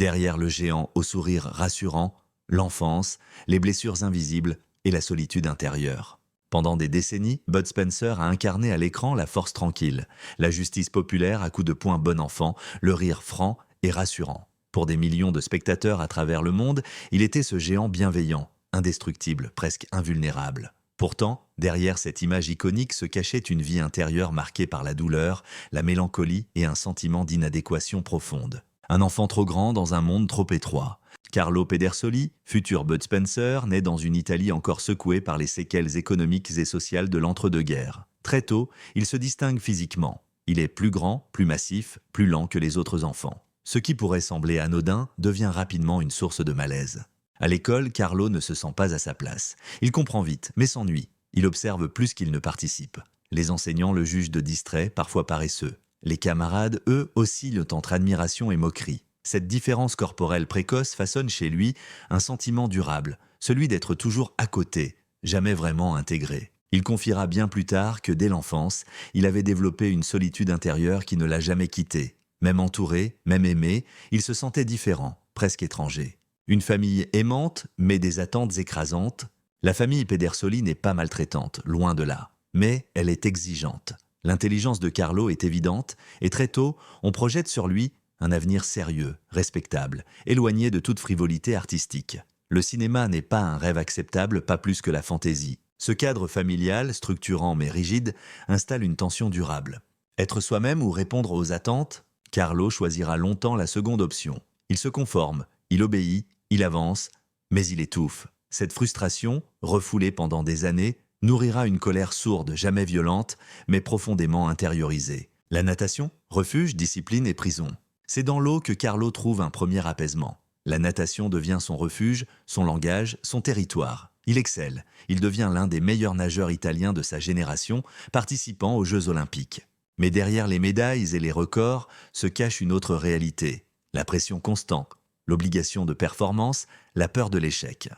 Derrière le géant au sourire rassurant, l'enfance, les blessures invisibles et la solitude intérieure. Pendant des décennies, Bud Spencer a incarné à l'écran la force tranquille, la justice populaire à coups de poing bon enfant, le rire franc et rassurant. Pour des millions de spectateurs à travers le monde, il était ce géant bienveillant, indestructible, presque invulnérable. Pourtant, derrière cette image iconique se cachait une vie intérieure marquée par la douleur, la mélancolie et un sentiment d'inadéquation profonde. Un enfant trop grand dans un monde trop étroit. Carlo Pedersoli, futur Bud Spencer, naît dans une Italie encore secouée par les séquelles économiques et sociales de l'entre-deux-guerres. Très tôt, il se distingue physiquement. Il est plus grand, plus massif, plus lent que les autres enfants. Ce qui pourrait sembler anodin devient rapidement une source de malaise. À l'école, Carlo ne se sent pas à sa place. Il comprend vite, mais s'ennuie. Il observe plus qu'il ne participe. Les enseignants le jugent de distrait, parfois paresseux. Les camarades, eux, oscillent entre admiration et moquerie. Cette différence corporelle précoce façonne chez lui un sentiment durable, celui d'être toujours à côté, jamais vraiment intégré. Il confiera bien plus tard que dès l'enfance, il avait développé une solitude intérieure qui ne l'a jamais quitté. Même entouré, même aimé, il se sentait différent, presque étranger. Une famille aimante, mais des attentes écrasantes. La famille Pedersoli n'est pas maltraitante, loin de là. Mais elle est exigeante. L'intelligence de Carlo est évidente, et très tôt, on projette sur lui un avenir sérieux, respectable, éloigné de toute frivolité artistique. Le cinéma n'est pas un rêve acceptable, pas plus que la fantaisie. Ce cadre familial, structurant mais rigide, installe une tension durable. Être soi-même ou répondre aux attentes, Carlo choisira longtemps la seconde option. Il se conforme, il obéit, il avance, mais il étouffe. Cette frustration, refoulée pendant des années, nourrira une colère sourde, jamais violente, mais profondément intériorisée. La natation, refuge, discipline et prison. C'est dans l'eau que Carlo trouve un premier apaisement. La natation devient son refuge, son langage, son territoire. Il excelle, il devient l'un des meilleurs nageurs italiens de sa génération, participant aux Jeux Olympiques. Mais derrière les médailles et les records se cache une autre réalité. La pression constante, l'obligation de performance, la peur de l'échec.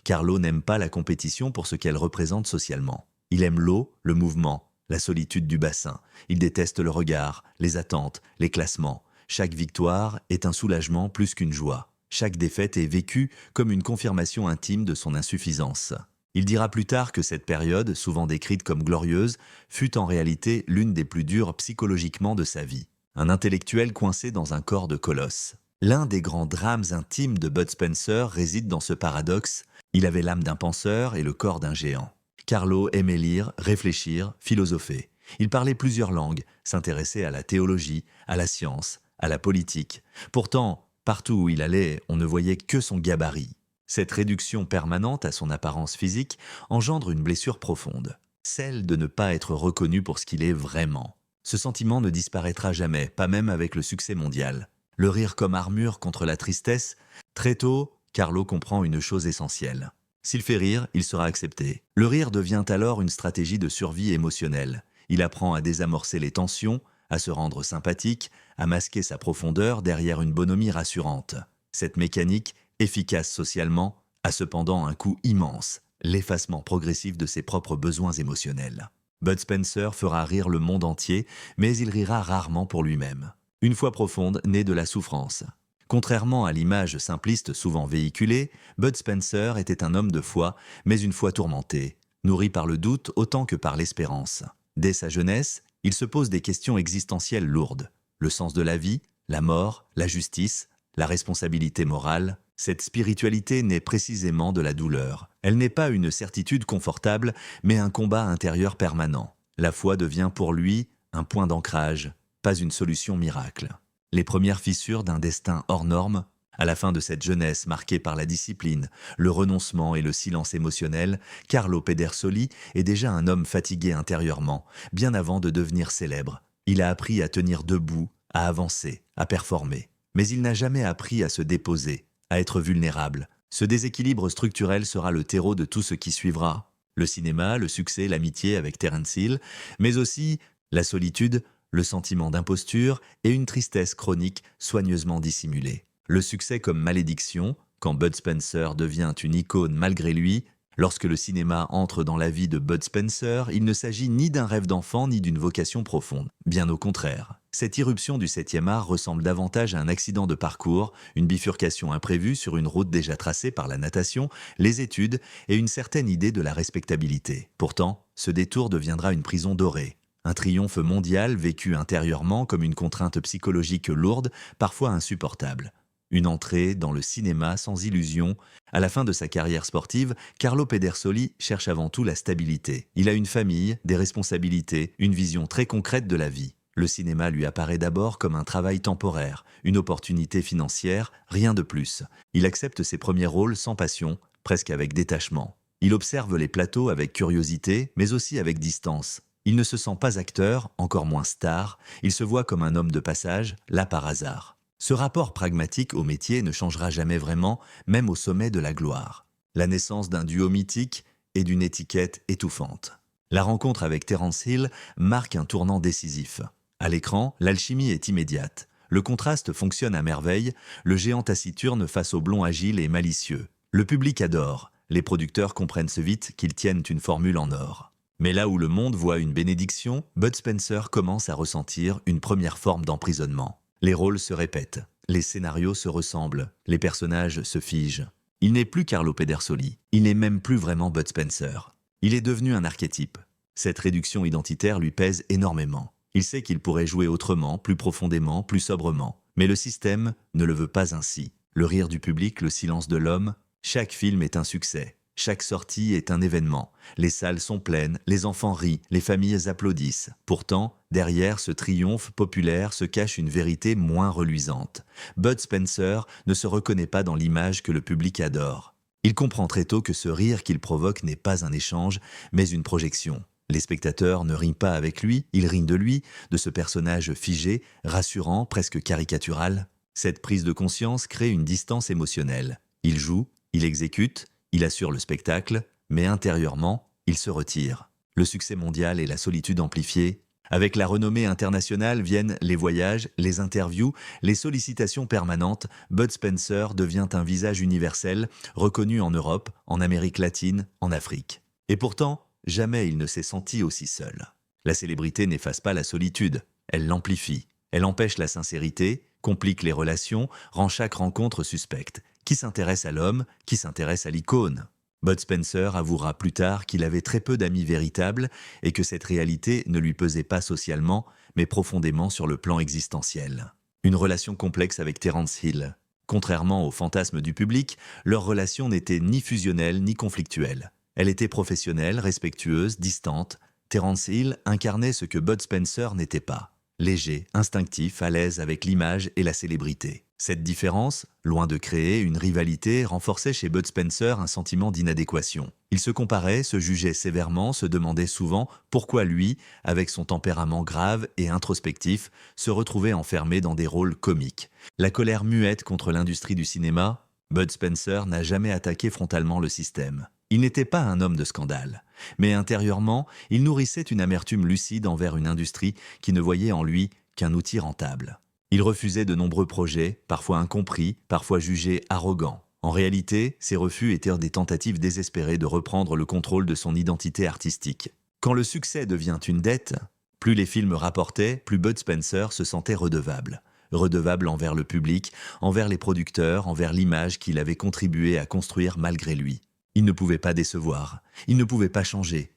Carlo n'aime pas la compétition pour ce qu'elle représente socialement. Il aime l'eau, le mouvement, la solitude du bassin. Il déteste le regard, les attentes, les classements. Chaque victoire est un soulagement plus qu'une joie. Chaque défaite est vécue comme une confirmation intime de son insuffisance. Il dira plus tard que cette période, souvent décrite comme glorieuse, fut en réalité l'une des plus dures psychologiquement de sa vie. Un intellectuel coincé dans un corps de colosse. L'un des grands drames intimes de Bud Spencer réside dans ce paradoxe. Il avait l'âme d'un penseur et le corps d'un géant. Carlo aimait lire, réfléchir, philosopher. Il parlait plusieurs langues, s'intéressait à la théologie, à la science, à la politique. Pourtant, partout où il allait, on ne voyait que son gabarit. Cette réduction permanente à son apparence physique engendre une blessure profonde, celle de ne pas être reconnu pour ce qu'il est vraiment. Ce sentiment ne disparaîtra jamais, pas même avec le succès mondial. Le rire comme armure contre la tristesse, très tôt, Carlo comprend une chose essentielle. S'il fait rire, il sera accepté. Le rire devient alors une stratégie de survie émotionnelle. Il apprend à désamorcer les tensions, à se rendre sympathique, à masquer sa profondeur derrière une bonhomie rassurante. Cette mécanique, efficace socialement, a cependant un coût immense, l'effacement progressif de ses propres besoins émotionnels. Bud Spencer fera rire le monde entier, mais il rira rarement pour lui-même. Une foi profonde née de la souffrance. Contrairement à l'image simpliste souvent véhiculée, Bud Spencer était un homme de foi, mais une foi tourmentée, nourrie par le doute autant que par l'espérance. Dès sa jeunesse, il se pose des questions existentielles lourdes. Le sens de la vie, la mort, la justice, la responsabilité morale. Cette spiritualité naît précisément de la douleur. Elle n'est pas une certitude confortable, mais un combat intérieur permanent. La foi devient pour lui un point d'ancrage, pas une solution miracle. Les premières fissures d'un destin hors norme, à la fin de cette jeunesse marquée par la discipline, le renoncement et le silence émotionnel, Carlo Pedersoli est déjà un homme fatigué intérieurement, bien avant de devenir célèbre. Il a appris à tenir debout, à avancer, à performer. Mais il n'a jamais appris à se déposer, à être vulnérable. Ce déséquilibre structurel sera le terreau de tout ce qui suivra. Le cinéma, le succès, l'amitié avec Terence Hill, mais aussi la solitude, le sentiment d'imposture et une tristesse chronique soigneusement dissimulée. Le succès comme malédiction, quand Bud Spencer devient une icône malgré lui, Lorsque le cinéma entre dans la vie de Bud Spencer, il ne s'agit ni d'un rêve d'enfant ni d'une vocation profonde. Bien au contraire. Cette irruption du 7e art ressemble davantage à un accident de parcours, une bifurcation imprévue sur une route déjà tracée par la natation, les études et une certaine idée de la respectabilité. Pourtant, ce détour deviendra une prison dorée. Un triomphe mondial vécu intérieurement comme une contrainte psychologique lourde, parfois insupportable. Une entrée dans le cinéma sans illusion. À la fin de sa carrière sportive, Carlo Pedersoli cherche avant tout la stabilité. Il a une famille, des responsabilités, une vision très concrète de la vie. Le cinéma lui apparaît d'abord comme un travail temporaire, une opportunité financière, rien de plus. Il accepte ses premiers rôles sans passion, presque avec détachement. Il observe les plateaux avec curiosité, mais aussi avec distance. Il ne se sent pas acteur, encore moins star, il se voit comme un homme de passage, là par hasard. Ce rapport pragmatique au métier ne changera jamais vraiment, même au sommet de la gloire. La naissance d'un duo mythique et d'une étiquette étouffante. La rencontre avec Terence Hill marque un tournant décisif. À l'écran, l'alchimie est immédiate. Le contraste fonctionne à merveille, le géant taciturne face au blond agile et malicieux. Le public adore, les producteurs comprennent ce vite qu'ils tiennent une formule en or. Mais là où le monde voit une bénédiction, Bud Spencer commence à ressentir une première forme d'emprisonnement. Les rôles se répètent, les scénarios se ressemblent, les personnages se figent. Il n'est plus Carlo Pedersoli, il n'est même plus vraiment Bud Spencer. Il est devenu un archétype. Cette réduction identitaire lui pèse énormément. Il sait qu'il pourrait jouer autrement, plus profondément, plus sobrement. Mais le système ne le veut pas ainsi. Le rire du public, le silence de l'homme, chaque film est un succès. Chaque sortie est un événement. Les salles sont pleines, les enfants rient, les familles applaudissent. Pourtant, derrière ce triomphe populaire se cache une vérité moins reluisante. Bud Spencer ne se reconnaît pas dans l'image que le public adore. Il comprend très tôt que ce rire qu'il provoque n'est pas un échange, mais une projection. Les spectateurs ne rient pas avec lui, ils rient de lui, de ce personnage figé, rassurant, presque caricatural. Cette prise de conscience crée une distance émotionnelle. Il joue, il exécute, il assure le spectacle, mais intérieurement, il se retire. Le succès mondial et la solitude amplifiée. Avec la renommée internationale viennent les voyages, les interviews, les sollicitations permanentes. Bud Spencer devient un visage universel, reconnu en Europe, en Amérique latine, en Afrique. Et pourtant, jamais il ne s'est senti aussi seul. La célébrité n'efface pas la solitude, elle l'amplifie. Elle empêche la sincérité, complique les relations, rend chaque rencontre suspecte. Qui s'intéresse à l'homme, qui s'intéresse à l'icône? Bud Spencer avouera plus tard qu'il avait très peu d'amis véritables et que cette réalité ne lui pesait pas socialement, mais profondément sur le plan existentiel. Une relation complexe avec Terence Hill. Contrairement aux fantasmes du public, leur relation n'était ni fusionnelle ni conflictuelle. Elle était professionnelle, respectueuse, distante. Terence Hill incarnait ce que Bud Spencer n'était pas. Léger, instinctif, à l'aise avec l'image et la célébrité. Cette différence, loin de créer une rivalité, renforçait chez Bud Spencer un sentiment d'inadéquation. Il se comparait, se jugeait sévèrement, se demandait souvent pourquoi lui, avec son tempérament grave et introspectif, se retrouvait enfermé dans des rôles comiques. La colère muette contre l'industrie du cinéma, Bud Spencer n'a jamais attaqué frontalement le système. Il n'était pas un homme de scandale, mais intérieurement, il nourrissait une amertume lucide envers une industrie qui ne voyait en lui qu'un outil rentable. Il refusait de nombreux projets, parfois incompris, parfois jugés arrogants. En réalité, ces refus étaient des tentatives désespérées de reprendre le contrôle de son identité artistique. Quand le succès devient une dette, plus les films rapportaient, plus Bud Spencer se sentait redevable. Redevable envers le public, envers les producteurs, envers l'image qu'il avait contribué à construire malgré lui. Il ne pouvait pas décevoir, il ne pouvait pas changer,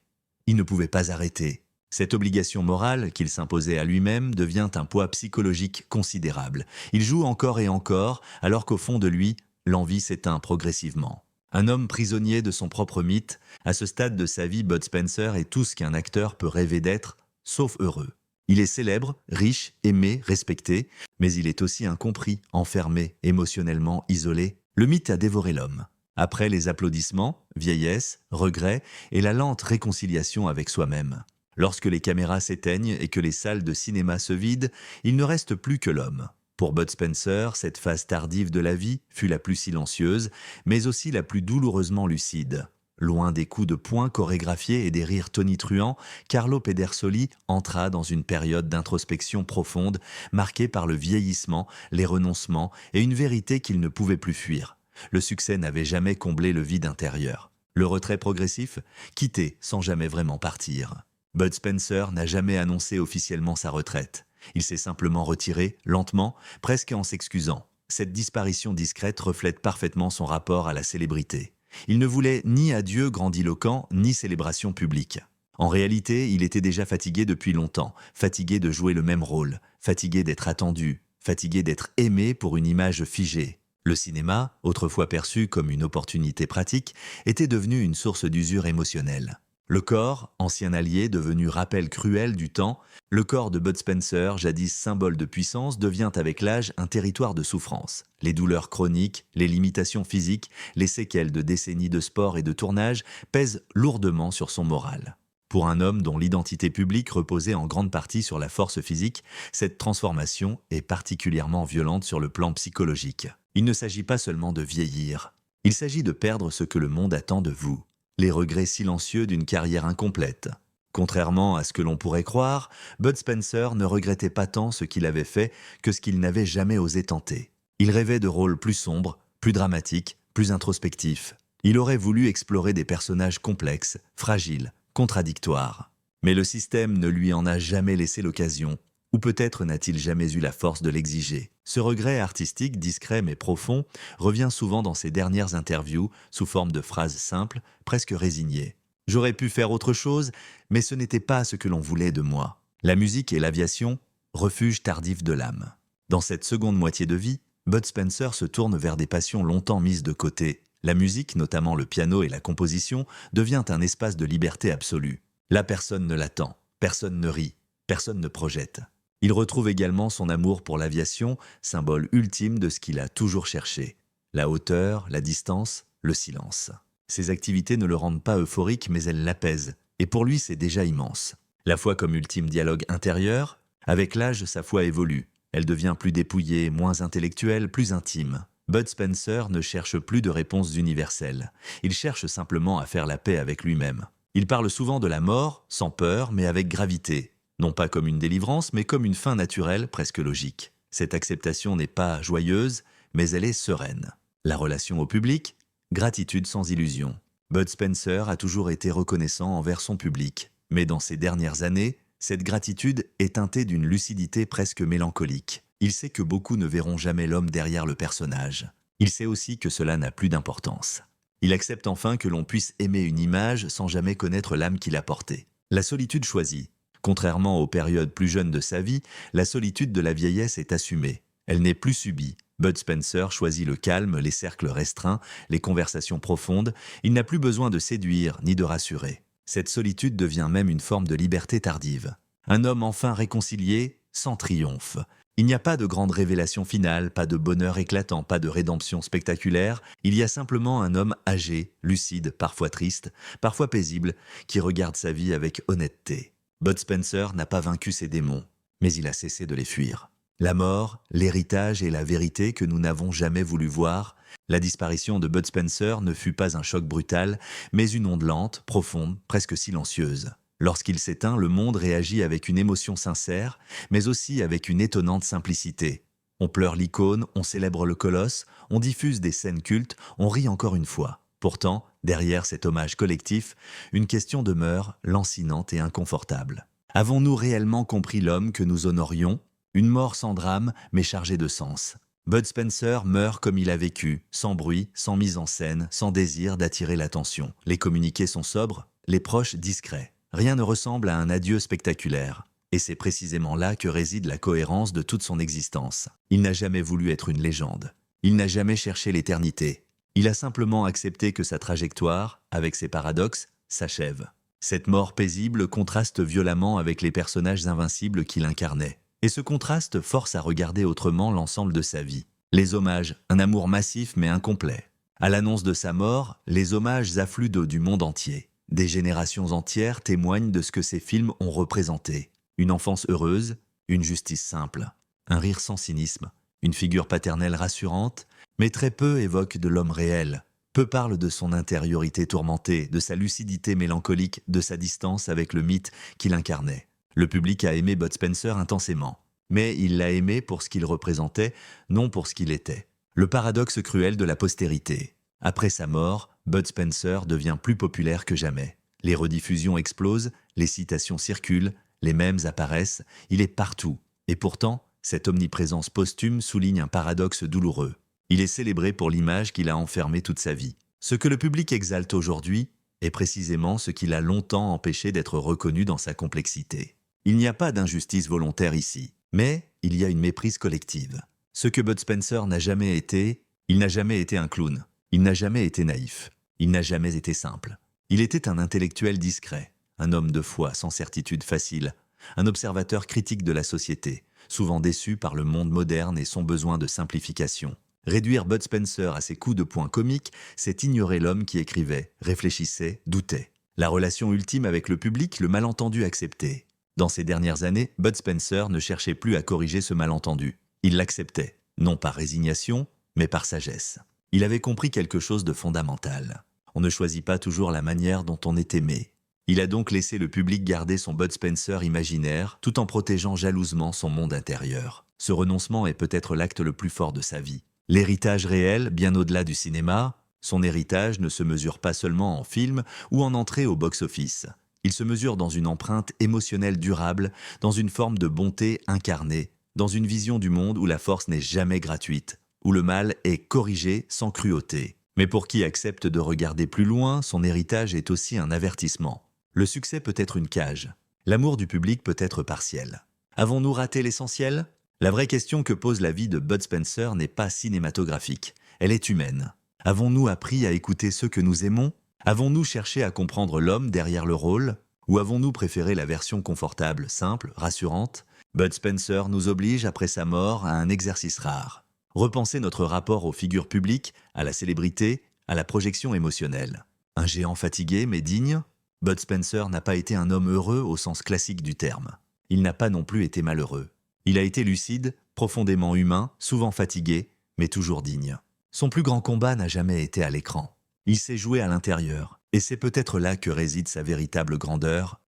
il ne pouvait pas arrêter. Cette obligation morale qu'il s'imposait à lui-même devient un poids psychologique considérable. Il joue encore et encore, alors qu'au fond de lui, l'envie s'éteint progressivement. Un homme prisonnier de son propre mythe, à ce stade de sa vie, Bud Spencer est tout ce qu'un acteur peut rêver d'être, sauf heureux. Il est célèbre, riche, aimé, respecté, mais il est aussi incompris, enfermé, émotionnellement isolé. Le mythe a dévoré l'homme. Après les applaudissements, vieillesse, regret et la lente réconciliation avec soi-même. Lorsque les caméras s'éteignent et que les salles de cinéma se vident, il ne reste plus que l'homme. Pour Bud Spencer, cette phase tardive de la vie fut la plus silencieuse, mais aussi la plus douloureusement lucide. Loin des coups de poing chorégraphiés et des rires tonitruants, Carlo Pedersoli entra dans une période d'introspection profonde, marquée par le vieillissement, les renoncements et une vérité qu'il ne pouvait plus fuir. Le succès n'avait jamais comblé le vide intérieur. Le retrait progressif, quitter sans jamais vraiment partir. Bud Spencer n'a jamais annoncé officiellement sa retraite. Il s'est simplement retiré, lentement, presque en s'excusant. Cette disparition discrète reflète parfaitement son rapport à la célébrité. Il ne voulait ni adieu grandiloquent, ni célébration publique. En réalité, il était déjà fatigué depuis longtemps, fatigué de jouer le même rôle, fatigué d'être attendu, fatigué d'être aimé pour une image figée. Le cinéma, autrefois perçu comme une opportunité pratique, était devenu une source d'usure émotionnelle. Le corps, ancien allié devenu rappel cruel du temps, le corps de Bud Spencer, jadis symbole de puissance, devient avec l'âge un territoire de souffrance. Les douleurs chroniques, les limitations physiques, les séquelles de décennies de sport et de tournage pèsent lourdement sur son moral. Pour un homme dont l'identité publique reposait en grande partie sur la force physique, cette transformation est particulièrement violente sur le plan psychologique. Il ne s'agit pas seulement de vieillir, il s'agit de perdre ce que le monde attend de vous, les regrets silencieux d'une carrière incomplète. Contrairement à ce que l'on pourrait croire, Bud Spencer ne regrettait pas tant ce qu'il avait fait que ce qu'il n'avait jamais osé tenter. Il rêvait de rôles plus sombres, plus dramatiques, plus introspectifs. Il aurait voulu explorer des personnages complexes, fragiles, contradictoires. Mais le système ne lui en a jamais laissé l'occasion, ou peut-être n'a-t-il jamais eu la force de l'exiger. Ce regret artistique, discret mais profond, revient souvent dans ses dernières interviews sous forme de phrases simples, presque résignées. « J'aurais pu faire autre chose, mais ce n'était pas ce que l'on voulait de moi. » La musique et l'aviation, refuge tardif de l'âme. Dans cette seconde moitié de vie, Bud Spencer se tourne vers des passions longtemps mises de côté. La musique, notamment le piano et la composition, devient un espace de liberté absolue. Là, personne ne l'attend, personne ne rit, personne ne projette. Il retrouve également son amour pour l'aviation, symbole ultime de ce qu'il a toujours cherché. La hauteur, la distance, le silence. Ces activités ne le rendent pas euphorique, mais elles l'apaisent. Et pour lui, c'est déjà immense. La foi comme ultime dialogue intérieur, avec l'âge, sa foi évolue. Elle devient plus dépouillée, moins intellectuelle, plus intime. Bud Spencer ne cherche plus de réponses universelles. Il cherche simplement à faire la paix avec lui-même. Il parle souvent de la mort, sans peur, mais avec gravité. Non pas comme une délivrance, mais comme une fin naturelle, presque logique. Cette acceptation n'est pas joyeuse, mais elle est sereine. La relation au public, gratitude sans illusion. Bud Spencer a toujours été reconnaissant envers son public. Mais dans ces dernières années, cette gratitude est teintée d'une lucidité presque mélancolique. Il sait que beaucoup ne verront jamais l'homme derrière le personnage. Il sait aussi que cela n'a plus d'importance. Il accepte enfin que l'on puisse aimer une image sans jamais connaître l'âme qui l'a portée. La solitude choisie. Contrairement aux périodes plus jeunes de sa vie, la solitude de la vieillesse est assumée. Elle n'est plus subie. Bud Spencer choisit le calme, les cercles restreints, les conversations profondes. Il n'a plus besoin de séduire ni de rassurer. Cette solitude devient même une forme de liberté tardive. Un homme enfin réconcilié, sans triomphe. Il n'y a pas de grande révélation finale, pas de bonheur éclatant, pas de rédemption spectaculaire. Il y a simplement un homme âgé, lucide, parfois triste, parfois paisible, qui regarde sa vie avec honnêteté. Bud Spencer n'a pas vaincu ses démons, mais il a cessé de les fuir. La mort, l'héritage et la vérité que nous n'avons jamais voulu voir. La disparition de Bud Spencer ne fut pas un choc brutal, mais une onde lente, profonde, presque silencieuse. Lorsqu'il s'éteint, le monde réagit avec une émotion sincère, mais aussi avec une étonnante simplicité. On pleure l'icône, on célèbre le colosse, on diffuse des scènes cultes, on rit encore une fois. Pourtant, derrière cet hommage collectif, une question demeure, lancinante et inconfortable. Avons-nous réellement compris l'homme que nous honorions ? Une mort sans drame, mais chargée de sens. Bud Spencer meurt comme il a vécu, sans bruit, sans mise en scène, sans désir d'attirer l'attention. Les communiqués sont sobres, les proches discrets. Rien ne ressemble à un adieu spectaculaire. Et c'est précisément là que réside la cohérence de toute son existence. Il n'a jamais voulu être une légende. Il n'a jamais cherché l'éternité. Il a simplement accepté que sa trajectoire, avec ses paradoxes, s'achève. Cette mort paisible contraste violemment avec les personnages invincibles qu'il incarnait. Et ce contraste force à regarder autrement l'ensemble de sa vie. Les hommages, un amour massif mais incomplet. À l'annonce de sa mort, les hommages affluent du monde entier. Des générations entières témoignent de ce que ces films ont représenté. Une enfance heureuse, une justice simple, un rire sans cynisme, une figure paternelle rassurante, mais très peu évoquent de l'homme réel. Peu parlent de son intériorité tourmentée, de sa lucidité mélancolique, de sa distance avec le mythe qu'il incarnait. Le public a aimé Bud Spencer intensément, mais il l'a aimé pour ce qu'il représentait, non pour ce qu'il était. Le paradoxe cruel de la postérité. Après sa mort, Bud Spencer devient plus populaire que jamais. Les rediffusions explosent, les citations circulent, les mèmes apparaissent, il est partout. Et pourtant, cette omniprésence posthume souligne un paradoxe douloureux. Il est célébré pour l'image qu'il a enfermée toute sa vie. Ce que le public exalte aujourd'hui est précisément ce qui l'a longtemps empêché d'être reconnu dans sa complexité. Il n'y a pas d'injustice volontaire ici, mais il y a une méprise collective. Ce que Bud Spencer n'a jamais été, il n'a jamais été un clown, il n'a jamais été naïf, il n'a jamais été simple. Il était un intellectuel discret, un homme de foi sans certitude facile, un observateur critique de la société, souvent déçu par le monde moderne et son besoin de simplification. Réduire Bud Spencer à ses coups de poing comiques, c'est ignorer l'homme qui écrivait, réfléchissait, doutait. La relation ultime avec le public, le malentendu accepté. Dans ces dernières années, Bud Spencer ne cherchait plus à corriger ce malentendu. Il l'acceptait, non par résignation, mais par sagesse. Il avait compris quelque chose de fondamental. On ne choisit pas toujours la manière dont on est aimé. Il a donc laissé le public garder son Bud Spencer imaginaire tout en protégeant jalousement son monde intérieur. Ce renoncement est peut-être l'acte le plus fort de sa vie. L'héritage réel, bien au-delà du cinéma, son héritage ne se mesure pas seulement en film ou en entrée au box-office. Il se mesure dans une empreinte émotionnelle durable, dans une forme de bonté incarnée, dans une vision du monde où la force n'est jamais gratuite, où le mal est corrigé sans cruauté. Mais pour qui accepte de regarder plus loin, son héritage est aussi un avertissement. Le succès peut être une cage. L'amour du public peut être partiel. Avons-nous raté l'essentiel ? La vraie question que pose la vie de Bud Spencer n'est pas cinématographique, elle est humaine. Avons-nous appris à écouter ceux que nous aimons ? Avons-nous cherché à comprendre l'homme derrière le rôle ? Ou avons-nous préféré la version confortable, simple, rassurante ? Bud Spencer nous oblige, après sa mort, à un exercice rare. Repenser notre rapport aux figures publiques, à la célébrité, à la projection émotionnelle. Un géant fatigué mais digne ? Bud Spencer n'a pas été un homme heureux au sens classique du terme. Il n'a pas non plus été malheureux. Il a été lucide, profondément humain, souvent fatigué, mais toujours digne. Son plus grand combat n'a jamais été à l'écran. Il s'est joué à l'intérieur, et c'est peut-être là que réside sa véritable grandeur,